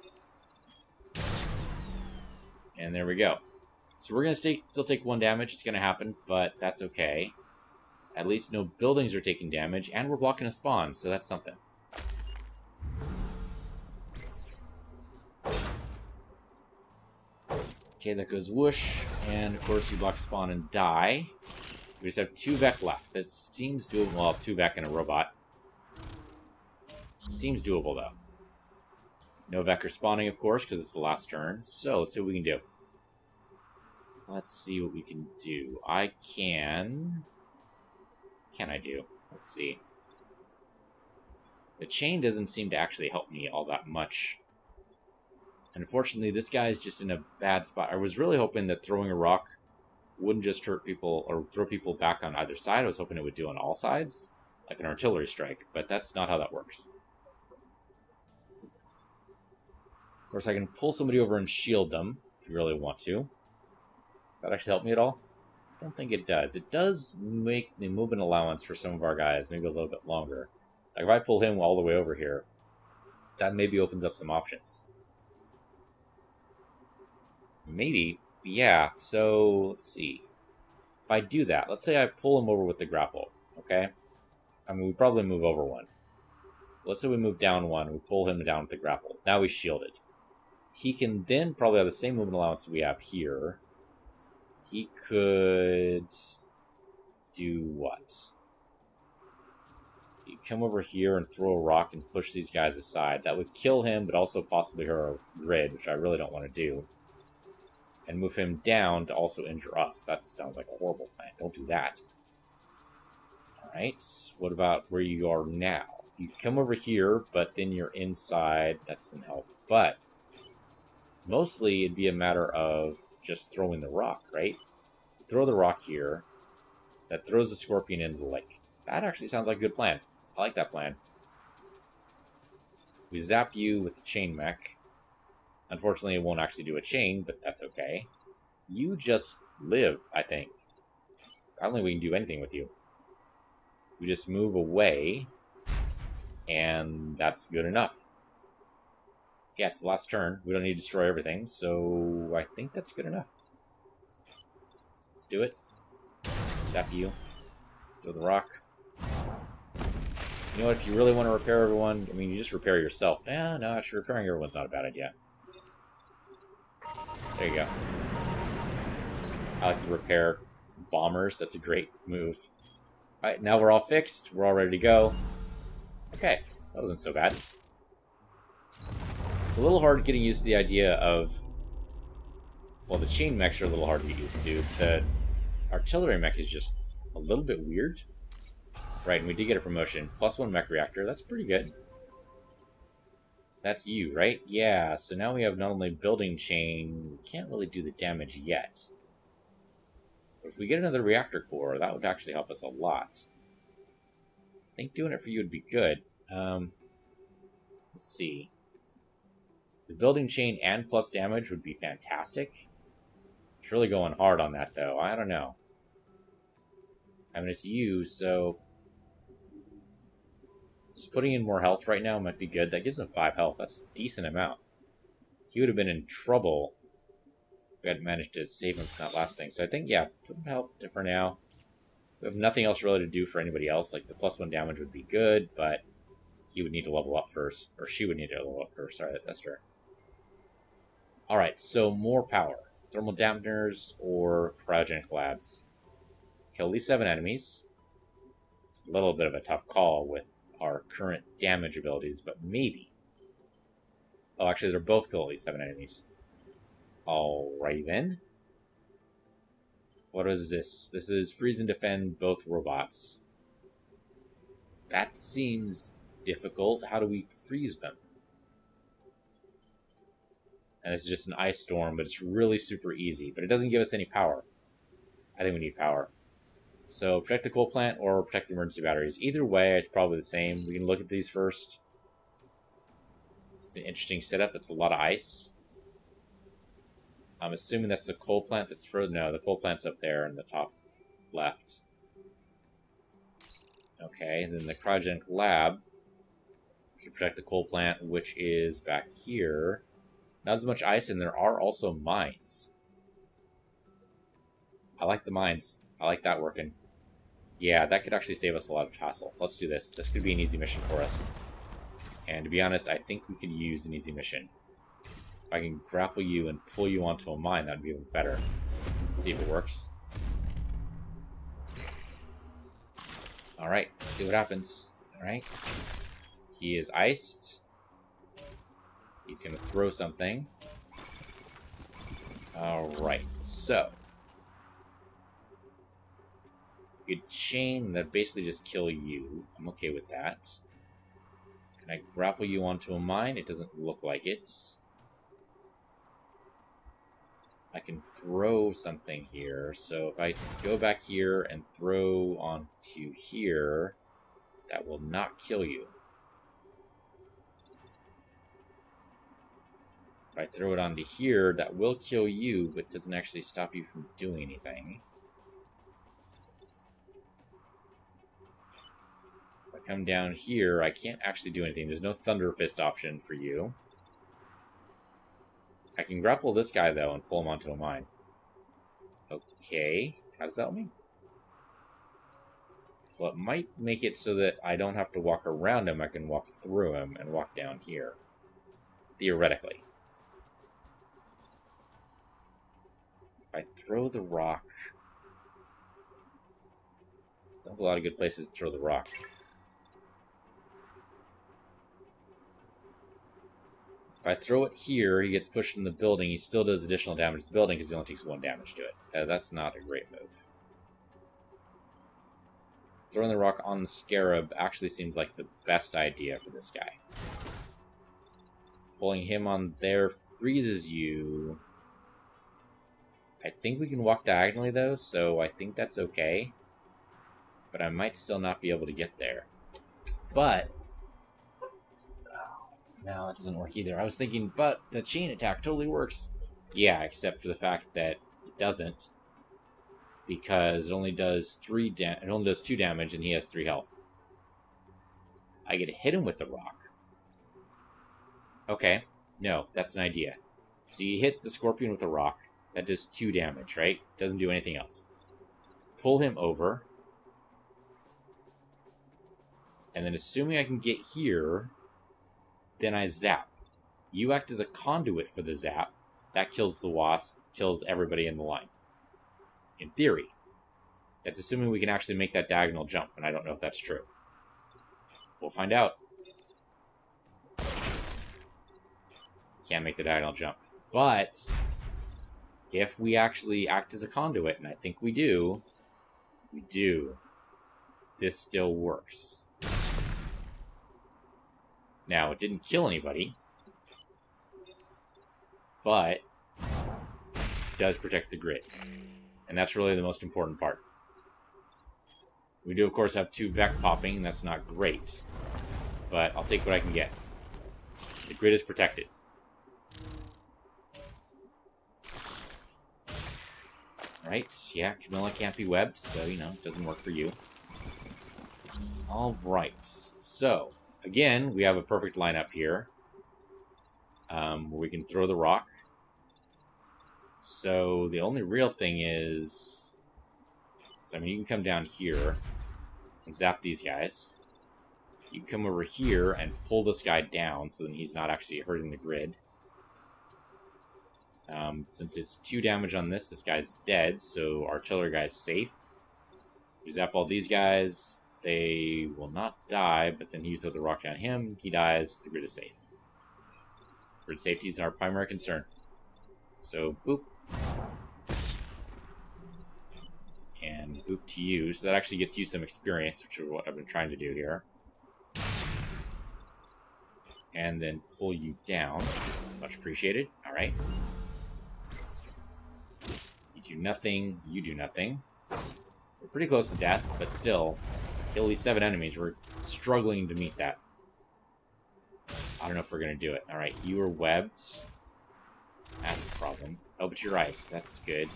S1: And there we go. So we're going to still take 1 damage. It's going to happen, but that's okay. At least no buildings are taking damage, and we're blocking a spawn, so that's something. Okay, that goes whoosh, and of course you block a spawn and die. We just have 2 Vek left. That seems doable. Well, 2 Vek and a robot. Seems doable, though. No Vek are spawning, of course, because it's the last turn. So, let's see what we can do. Let's see what we can do. I can... Can I do? Let's see. The chain doesn't seem to actually help me all that much. Unfortunately, this guy's just in a bad spot. I was really hoping that throwing a rock wouldn't just hurt people or throw people back on either side. I was hoping it would do on all sides, like an artillery strike, but that's not how that works. Of course, I can pull somebody over and shield them if you really want to. Does that actually help me at all? I don't think it does. It does make the movement allowance for some of our guys maybe a little bit longer. Like if I pull him all the way over here, that maybe opens up some options. Maybe, yeah, so let's see. If I do that, let's say I pull him over with the grapple, okay? I mean, we probably move over 1. Let's say we move down 1, we pull him down with the grapple. Now he's shielded. He can then probably have the same movement allowance that we have here. He could do what? He'd come over here and throw a rock and push these guys aside. That would kill him, but also possibly hurt our grid, which I really don't want to do. And move him down to also injure us. That sounds like a horrible plan. Don't do that. Alright, what about where you are now? You come over here, but then you're inside. That doesn't help. But mostly it'd be a matter of just throwing the rock, right? Throw the rock here. That throws the scorpion into the lake. That actually sounds like a good plan. I like that plan. We zap you with the chain mech. Unfortunately, it won't actually do a chain, but that's okay. You just live, I think. I don't think we can do anything with you. We just move away, and that's good enough. Yeah, it's the last turn. We don't need to destroy everything, so I think that's good enough. Let's do it. Zap you. Throw the rock. You know what, if you really want to repair everyone, I mean, you just repair yourself. No, actually, repairing everyone's not a bad idea. There you go. I like to repair bombers. That's a great move. Alright, now we're all fixed. We're all ready to go. Okay, that wasn't so bad. It's a little hard getting used to the idea of... Well, the chain mechs are a little hard to get used to. The artillery mech is just a little bit weird. Right, and we did get a promotion. +1 mech reactor. That's pretty good. That's you, right? Yeah, so now we have not only building chain, we can't really do the damage yet. But if we get another reactor core, that would actually help us a lot. I think doing it for you would be good. Let's see. The building chain and plus damage would be fantastic. It's really going hard on that, though. I don't know. I mean, it's you, so... Just putting in more health right now might be good. That gives him 5 health. That's a decent amount. He would have been in trouble if we hadn't managed to save him from that last thing. So I think, yeah, put him health for now. We have nothing else really to do for anybody else. Like, the +1 damage would be good, but he would need to level up first. Or she would need to level up first. Sorry, that's Esther. Alright, so more power. Thermal dampeners or cryogenic labs. Kill at least 7 enemies. It's a little bit of a tough call with our current damage abilities, but maybe. Oh, actually, they're both kill at least 7 enemies. Alrighty then. What is this? This is freeze and defend both robots. That seems difficult. How do we freeze them? And it's just an ice storm, but it's really super easy. But it doesn't give us any power. I think we need power. So protect the coal plant or protect the emergency batteries. Either way, it's probably the same. We can look at these first. It's an interesting setup. It's a lot of ice. I'm assuming that's the coal plant that's further. No, the coal plant's up there in the top left. Okay, and then the cryogenic lab should protect the coal plant, which is back here. Not as much ice, and there are also mines. I like the mines. I like that working. Yeah, that could actually save us a lot of hassle. Let's do this. This could be an easy mission for us. And to be honest, I think we could use an easy mission. If I can grapple you and pull you onto a mine, that'd be even better. See if it works. Alright, let's see what happens. Alright. He is iced. He's going to throw something. Alright, so. Good chain that basically just kill you. I'm okay with that. Can I grapple you onto a mine? It doesn't look like it. I can throw something here. So if I go back here and throw onto here, that will not kill you. If I throw it onto here, that will kill you, but doesn't actually stop you from doing anything. If I come down here, I can't actually do anything. There's no Thunder Fist option for you. I can grapple this guy, though, and pull him onto a mine. Okay. How does that help me? Well, it might make it so that I don't have to walk around him. I can walk through him and walk down here. Theoretically. If I throw the rock... Don't have a lot of good places to throw the rock. If I throw it here, he gets pushed in the building. He still does additional damage to the building because he only takes 1 damage to it. That's not a great move. Throwing the rock on the Scarab actually seems like the best idea for this guy. Pulling him on there freezes you. I think we can walk diagonally, though, so I think that's okay. But I might still not be able to get there. But... no, that doesn't work either. I was thinking, but the chain attack totally works. Yeah, except for the fact that it doesn't. Because it only does 2 damage, and he has 3 health. I get to hit him with the rock. Okay, no, that's an idea. So you hit the scorpion with a rock. That does 2 damage, right? Doesn't do anything else. Pull him over. And then assuming I can get here, then I zap. You act as a conduit for the zap. That kills the wasp, kills everybody in the line. In theory. That's assuming we can actually make that diagonal jump, and I don't know if that's true. We'll find out. Can't make the diagonal jump. But if we actually act as a conduit, and I think we do, this still works. Now, it didn't kill anybody, but it does protect the grid. And that's really the most important part. We do, of course, have 2 Vec popping, and that's not great. But I'll take what I can get. The grid is protected. Right, yeah, Camilla can't be webbed, so, you know, it doesn't work for you. Alright, so, again, we have a perfect lineup here. Where we can throw the rock. So, the only real thing is... so, I mean, you can come down here and zap these guys. You can come over here and pull this guy down so that he's not actually hurting the grid. Since it's 2 damage on this guy's dead, so artillery guy's safe. You zap all these guys, they will not die, but then you throw the rock down him, he dies, the grid is safe. Grid safety is our primary concern. So, boop. And boop to you, so that actually gets you some experience, which is what I've been trying to do here. And then pull you down. Much appreciated. Alright. You do nothing, you do nothing. We're pretty close to death, but still, kill these 7 enemies. We're struggling to meet that. I don't know if we're going to do it. Alright, you are webbed. That's a problem. Oh, but you're ice. That's good.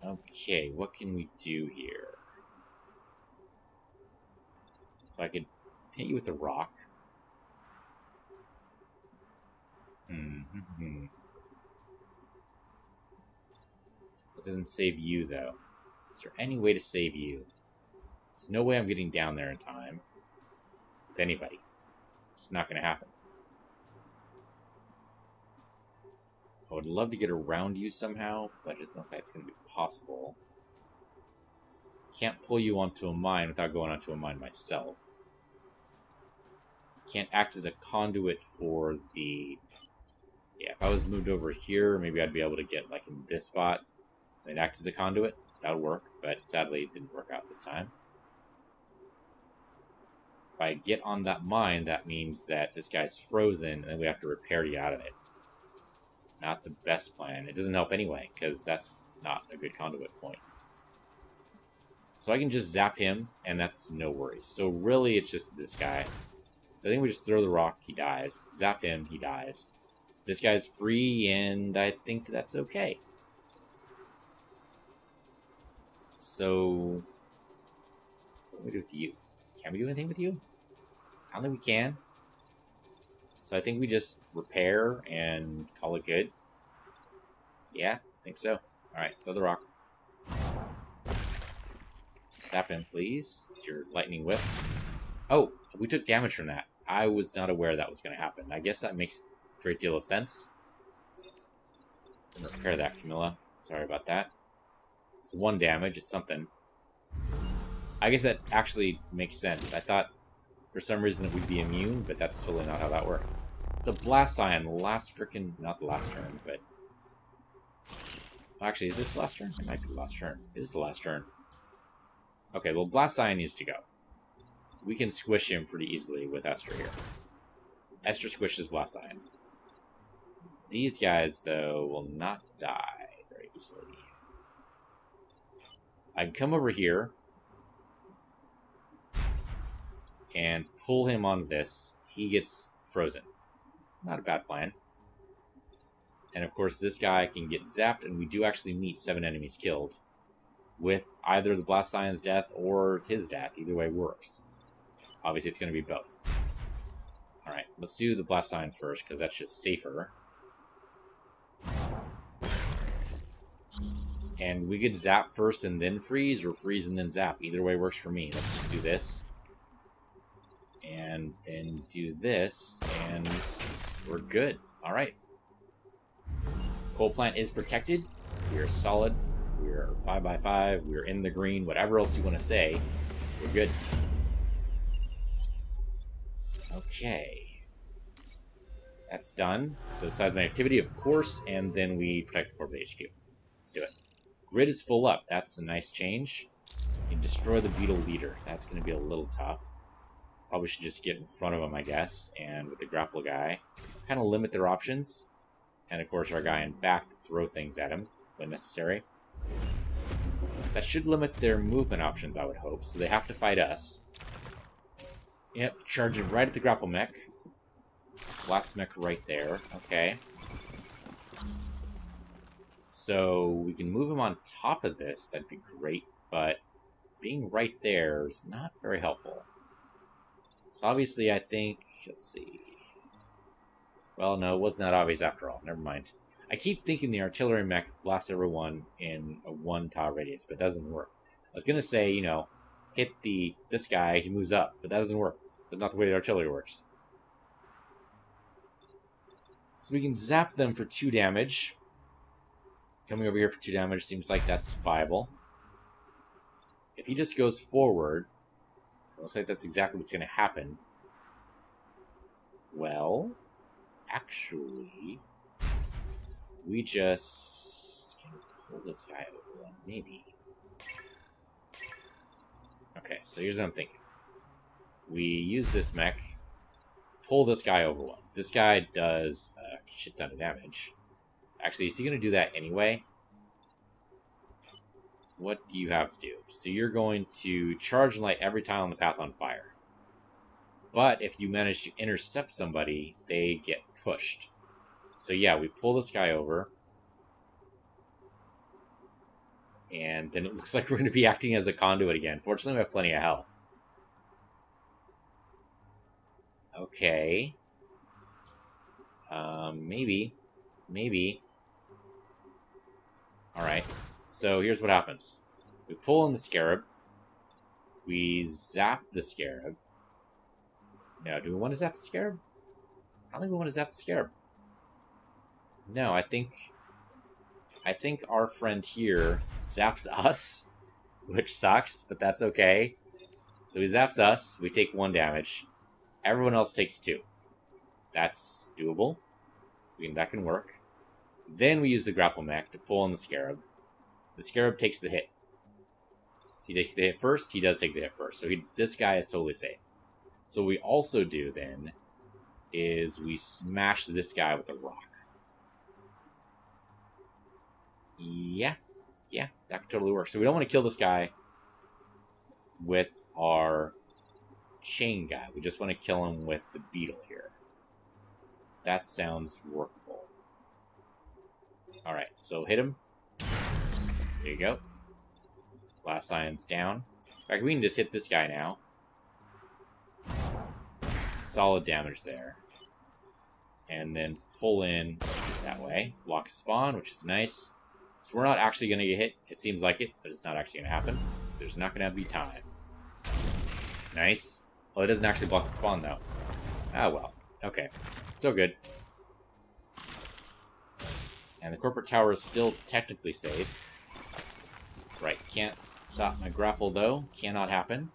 S1: Okay, what can we do here? So I could hit you with the rock. Mm-hmm. It doesn't save you, though. Is there any way to save you? There's no way I'm getting down there in time. With anybody. It's not going to happen. I would love to get around you somehow, but it's not like it's going to be possible. Can't pull you onto a mine without going onto a mine myself. Can't act as a conduit for the... Yeah, if I was moved over here, maybe I'd be able to get, like, in this spot and act as a conduit. That would work, but sadly it didn't work out this time. If I get on that mine, that means that this guy's frozen, and then we have to repair to get out of it. Not the best plan. It doesn't help anyway, because that's not a good conduit point. So I can just zap him, and that's no worries. So really, it's just this guy. So I think we just throw the rock, he dies. Zap him, he dies. This guy's free, and I think that's okay. So, what do we do with you? Can we do anything with you? I don't think we can. So I think we just repair and call it good. Yeah, I think so. Alright, throw the rock. Zap him, please. With your lightning whip. Oh, we took damage from that. I was not aware that was going to happen. I guess that makes a great deal of sense. Repair that, Camilla. Sorry about that. It's 1 damage. It's something. I guess that actually makes sense. I thought for some reason it would be immune, but that's totally not how that worked. It's a Blast Scion. Last freaking... Not the last turn, but... Actually, is this the last turn? It might be the last turn. It is the last turn. Okay, well, Blast Scion needs to go. We can squish him pretty easily with Esther here. Esther squishes Blast Scion. These guys, though, will not die very easily. I can come over here and pull him onto this. He gets frozen. Not a bad plan. And of course, this guy can get zapped, and we do actually meet 7 enemies killed with either the Blast Scion's death or his death. Either way works. Obviously, it's going to be both. Alright, let's do the Blast Scion first, because that's just safer. And we could zap first and then freeze, or freeze and then zap. Either way works for me. Let's just do this. And then do this, and we're good. Alright. Coal plant is protected. We are solid. We're 5x5. We're in the green. Whatever else you want to say. We're good. Okay. That's done. So seismic activity, of course, and then we protect the core of the HQ. Let's do it. Grid is full up. That's a nice change. You can destroy the beetle leader. That's going to be a little tough. Probably should just get in front of him, I guess. And with the grapple guy, kind of limit their options. And of course, our guy in back to throw things at him when necessary. That should limit their movement options, I would hope. So they have to fight us. Yep, charging right at the grapple mech. Last mech right there. Okay. So we can move him on top of this. That'd be great. But being right there is not very helpful. So obviously I think... Let's see. Well, no, it wasn't that obvious after all. Never mind. I keep thinking the artillery mech blasts everyone in a 1 tile radius, but it doesn't work. I was going to say, you know, hit this guy, he moves up, but that doesn't work. That's not the way the artillery works. So we can zap them for 2 damage. Coming over here for 2 damage seems like that's viable. If he just goes forward, it looks like that's exactly what's going to happen. Well, actually, we just can pull this guy over one, maybe. Okay, so here's what I'm thinking. We use this mech, pull this guy over one. This guy does a shit ton of damage. Actually, is he going to do that anyway? What do you have to do? So you're going to charge and light every tile on the path on fire. But if you manage to intercept somebody, they get pushed. So yeah, we pull this guy over. And then it looks like we're going to be acting as a conduit again. Fortunately, we have plenty of health. Okay. Maybe. Maybe. Alright. So here's what happens. We pull in the Scarab. We zap the Scarab. Now, do we want to zap the Scarab? I don't think we want to zap the Scarab. No, I think our friend here zaps us, which sucks, but that's okay. So he zaps us, we take 1 damage. Everyone else takes 2. That's doable. That can work. Then we use the grapple mech to pull in the Scarab. The Scarab takes the hit. So he takes the hit first, he does take the hit first. So this guy is totally safe. So what we also do then is we smash this guy with a rock. Yeah, that could totally work. So we don't want to kill this guy with our chain guy. We just want to kill him with the beetle here. That sounds workable. Alright, so hit him. There you go. Last Scion's down. In fact, we can just hit this guy now. Some solid damage there. And then pull in that way. Block spawn, which is nice. So we're not actually going to get hit. It seems like it, but it's not actually going to happen. There's not going to be time. Nice. Well, it doesn't actually block the spawn, though. Ah, well. Okay. Still good. And the corporate tower is still technically safe. Right, can't stop my grapple, though. Cannot happen.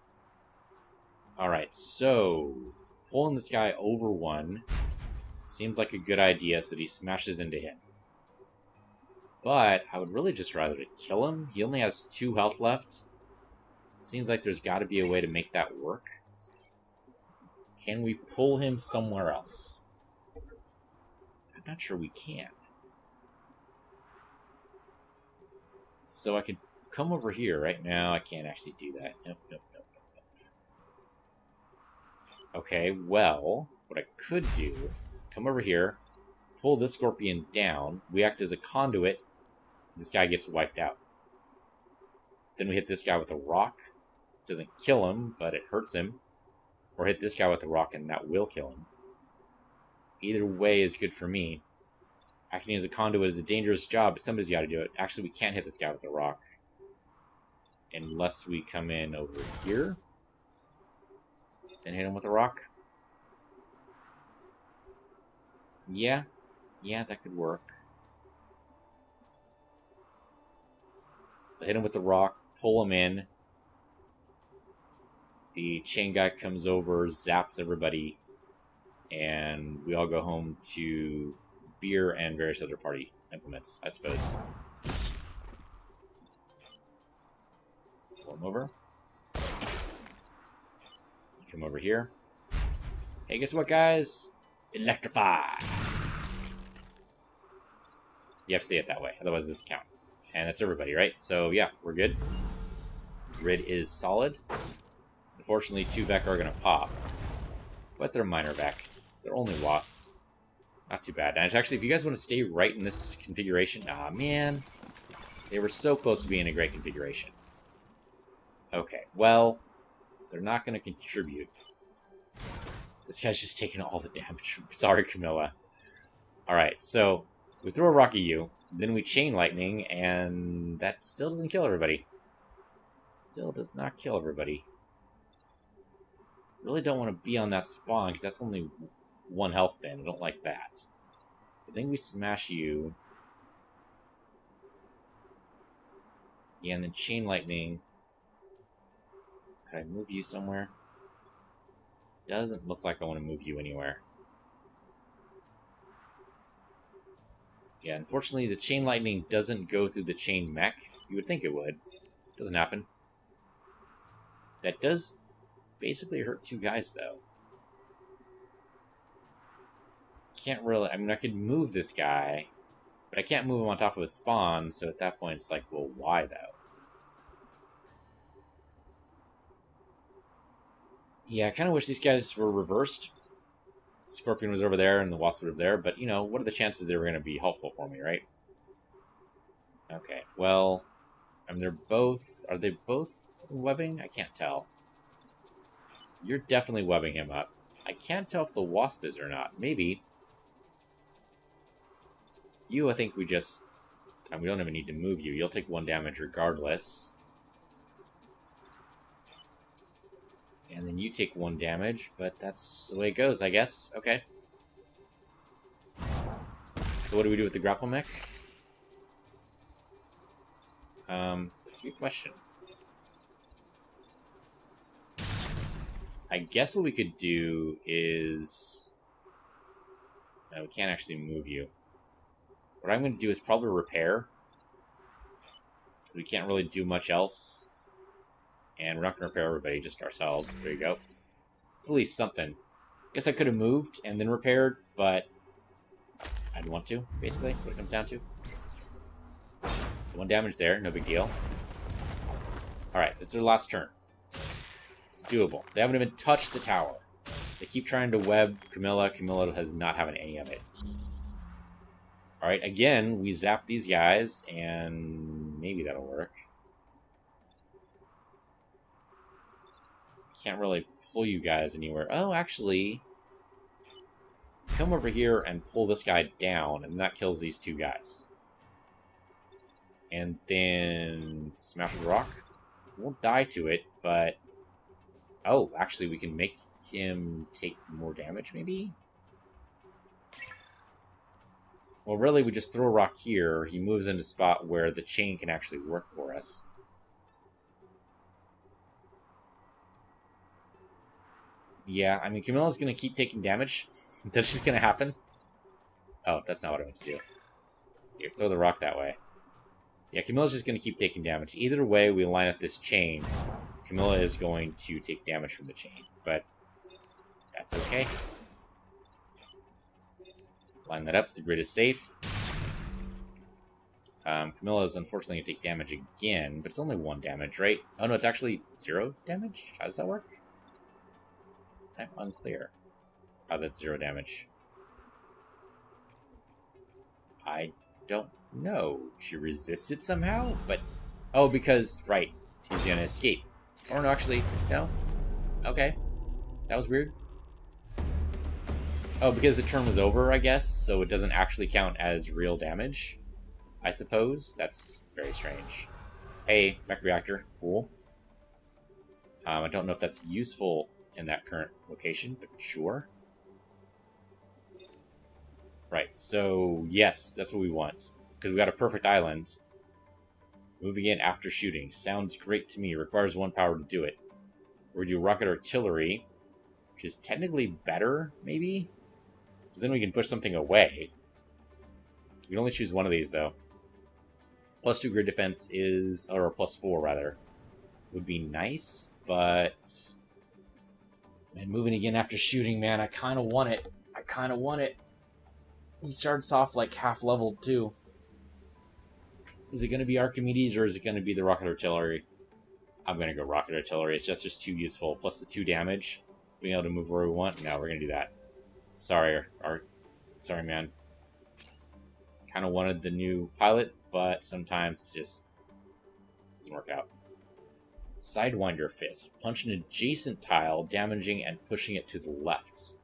S1: Alright, so pulling this guy over 1 seems like a good idea, so that he smashes into him. But I would really just rather to kill him. He only has 2 health left. Seems like there's got to be a way to make that work. Can we pull him somewhere else? I'm not sure we can. So I could come over here. Right now, I can't actually do that. Nope. Okay, well, what I could do, come over here, pull this scorpion down. We act as a conduit. This guy gets wiped out. Then we hit this guy with a rock. Doesn't kill him, but it hurts him. Or hit this guy with a rock, and that will kill him. Either way is good for me. Acting as a conduit is a dangerous job, but somebody's got to do it. Actually, we can't hit this guy with a rock. Unless we come in over here. Then hit him with a rock. Yeah, that could work. So hit him with the rock, pull him in. The chain guy comes over, zaps everybody, and we all go home to beer and various other party implements, I suppose. Pull him over. You come over here. Hey, guess what, guys? Electrify! You have to say it that way, otherwise it doesn't count. And that's everybody, right? So, yeah, we're good. Grid is solid. Unfortunately, 2 Vek are going to pop. But they're minor Vek. They're only wasps. Not too bad. And actually, if you guys want to stay right in this configuration... Aw, man. They were so close to being a great configuration. Okay, well, they're not going to contribute. This guy's just taking all the damage. Sorry, Camilla. Alright, so we throw a rock at you, then we chain lightning, and that still doesn't kill everybody. Still does not kill everybody. Really don't want to be on that spawn, because that's only 1 health then. I don't like that. So I think we smash you. Yeah, and then chain lightning. Could I move you somewhere? Doesn't look like I want to move you anywhere. Yeah, unfortunately, the chain lightning doesn't go through the chain mech. You would think it would. Doesn't happen. That does basically hurt 2 guys, though. Can't really... I mean, I could move this guy, but I can't move him on top of a spawn, so at that point it's like, well, why, though? Yeah, I kind of wish these guys were reversed. The Scorpion was over there and the Wasp was there, but, you know, what are the chances they were going to be helpful for me, right? Okay, well, I mean, they're both... Are they both webbing? I can't tell. You're definitely webbing him up. I can't tell if the Wasp is or not. Maybe. You, I think we just... we don't even need to move you. You'll take 1 damage regardless. And then you take 1 damage, but that's the way it goes, I guess. Okay. So what do we do with the grapple mech? That's a good question. I guess what we could do is... No, we can't actually move you. What I'm going to do is probably repair. So we can't really do much else. And we're not going to repair everybody, just ourselves. There you go. It's at least something. Guess I could have moved and then repaired, but I didn't want to, basically. That's what it comes down to. So 1 damage there, no big deal. Alright, this is their last turn. It's doable. They haven't even touched the tower. They keep trying to web Camilla. Camilla has not having any of it. Alright, again, we zap these guys, and maybe that'll work. Can't really pull you guys anywhere. Oh, actually, come over here and pull this guy down, and that kills these 2 guys. And then smash the rock. Won't die to it, but... Oh, actually, we can make him take more damage, maybe? Well, really, we just throw a rock here. He moves into a spot where the chain can actually work for us. Yeah, I mean, Camilla's going to keep taking damage. That's just going to happen. Oh, that's not what I meant to do. Here, throw the rock that way. Yeah, Camilla's just going to keep taking damage. Either way we line up this chain, Camilla is going to take damage from the chain. But that's okay. Line that up. The grid is safe. Camilla is unfortunately going to take damage again, but it's only 1 damage, right? Oh, no, it's actually 0 damage? How does that work? I'm unclear. Oh, that's 0 damage. I don't know. She resists it somehow? But... Oh, because... Right. She's gonna escape. Or no, actually, no. Okay. That was weird. Oh, because the turn was over, I guess, so it doesn't actually count as real damage, I suppose. That's very strange. Hey, mech reactor. Cool. I don't know if that's useful in that current location, but sure. Right, so yes, that's what we want. Because we got a perfect island. Moving in after shooting. Sounds great to me. Requires 1 power to do it. We do rocket artillery, which is technically better, maybe? Because then we can push something away. We can only choose 1 of these, though. +2 grid defense is... Or +4, rather. Would be nice, but... Man, moving again after shooting, man, I kind of want it. I kind of want it. He starts off like half leveled, too. Is it going to be Archimedes, or is it going to be the rocket artillery? I'm going to go rocket artillery. It's just too useful. Plus the 2 damage. Being able to move where we want. No, we're going to do that. Sorry, sorry, man. Kind of wanted the new pilot, but sometimes it just doesn't work out. Sidewinder Fist. Punch an adjacent tile, damaging and pushing it to the left.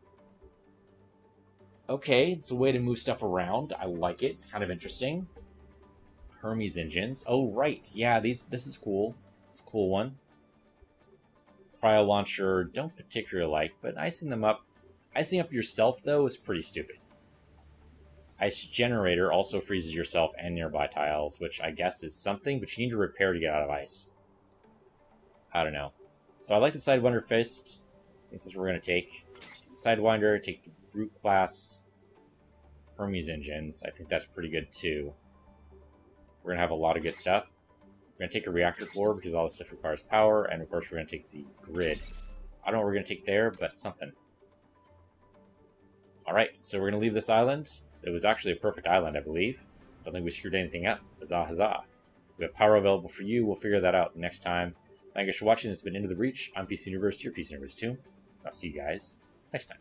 S1: Okay, it's a way to move stuff around. I like it. It's kind of interesting. Hermes engines. Oh, right. Yeah, this is cool. It's a cool one. Cryo launcher, don't particularly like, but icing them up. Icing up yourself, though, is pretty stupid. Ice generator also freezes yourself and nearby tiles, which I guess is something, but you need to repair to get out of ice. I don't know. So I like the Sidewinder Fist. I think that's what we're going to take. Sidewinder, take the Brute class Hermes engines. I think that's pretty good, too. We're going to have a lot of good stuff. We're going to take a reactor core because all this stuff requires power, and of course we're going to take the grid. I don't know what we're going to take there, but something. Alright, so we're going to leave this island. It was actually a perfect island, I believe. I don't think we screwed anything up. Huzzah, huzzah. We have power available for you. We'll figure that out next time. Thank you for watching. This has been Into the Breach. I'm PC Universe, your PC Universe too. I'll see you guys next time.